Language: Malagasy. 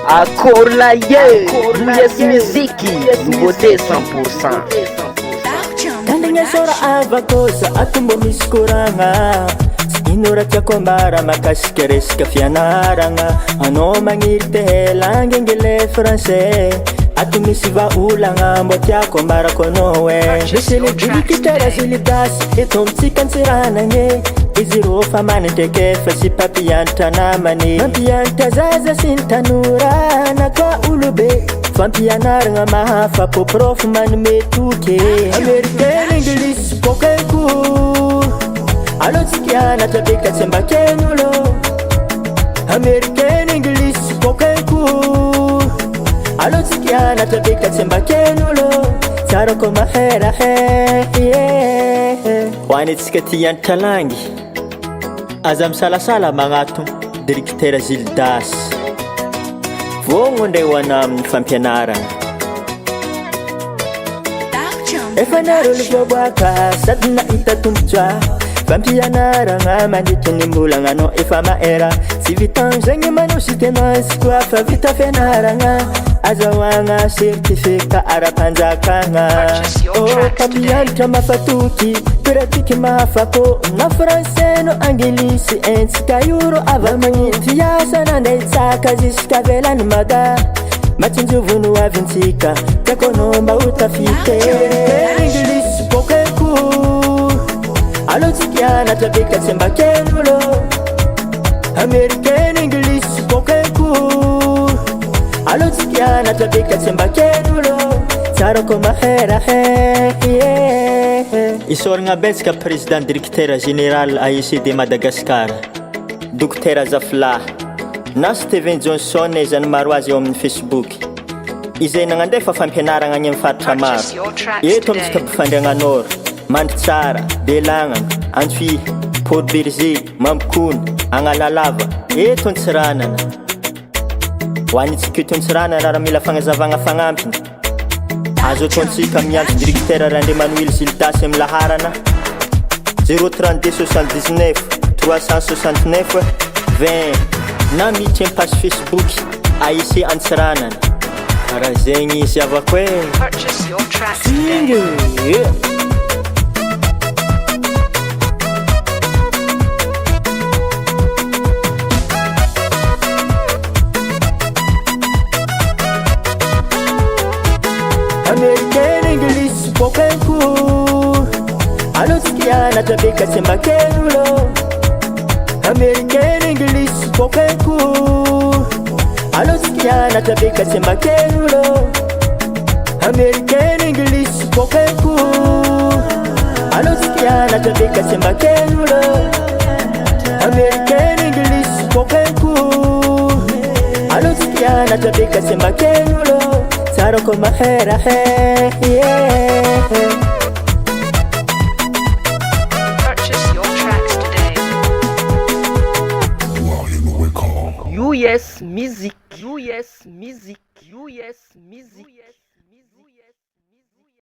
Akorlaye, Yes Miziki, nouveauté 100%. Tandanya sora avakosa atumbo miskuranga Inura tiako mbara makasikeresika fianaragna Anao magniry te langue anglais français Ato misy vaolagna mbô tiako ambarako anao e Misy le dikitera sy le dasy eto amitsika antsiranagny Izy rô fa manandraiky efa sy mpampianatra namany Mampianatra zaza sy ny tanora na koa olobe Fampianaragna mahafapo prof manome toky Americain, English, kokeko Allo tsikianatra be ka tsy ambaken'olo Americain, English, kokeko Allo tsikianatra be ka tsy ambaken'olo Tsara ko maherahe Ho anitsika ty anatra langy Aza misalasala magnato Directeur Gildas Vogno ndray ho ana amin'ny fampianarana Efa nareo livoaboaka sady nahita tombotra Fampianarana mandritra ny mbolagna anao efa maera Tsy vitan'izagny manao soutenance koa fa vita fianaragna Azahoagna certificat ara-panjakagna Mpampianatra mafatoky Piratiky mahafapo Na français no anglisy Entsika euro ava magnity asa nandray tsaka Ziska velany mada Matsinjovono avintsika Tiako anao mba ho tafite English kokeko Allo tsikianatra be ka tsy ambaken'olo Americain, English, kokeko Allo tsikianatra be ka tsy ambaken'olo Tsara ko maherahe Isoragna betsaka président directeur général AIC de Madagascar Docteur Zafla Na Steven Johnson izany maro azy eo amin'ny Facebook Izay nagnandefa fampianaragna any amin'ny faritra maro Eto amitsika Befandriagna Nord Mandritsara, Belagna, Antsohihy, Port Berger, Mampikony, Agnalalava Eto Antsiranana Ho anitsika eto Antsiranana raha mila fagnazavagna fagnampiny Azo ataontsika miantso directeur Randemanuel Gildas amin'ny laharana 032 79 369 20 Na miditra amin'ny page Facebook AIC Antsiranana Karaha zegny izy avako e Purchase your tracks today. Americain, English, kokeko Allo tsikianatra be ka tsy ambaken'olo Americain, English, kokeko Allo tsikianatra be ka tsy ambaken'olo Americain, English, kokeko Allo tsikianatra be ka tsy ambaken'olo Americain, English, kokeko Allo tsikianatra be ka tsy ambaken'olo Tsara ko maherahe Purchase your tracks today. US Music, US Music, US Music.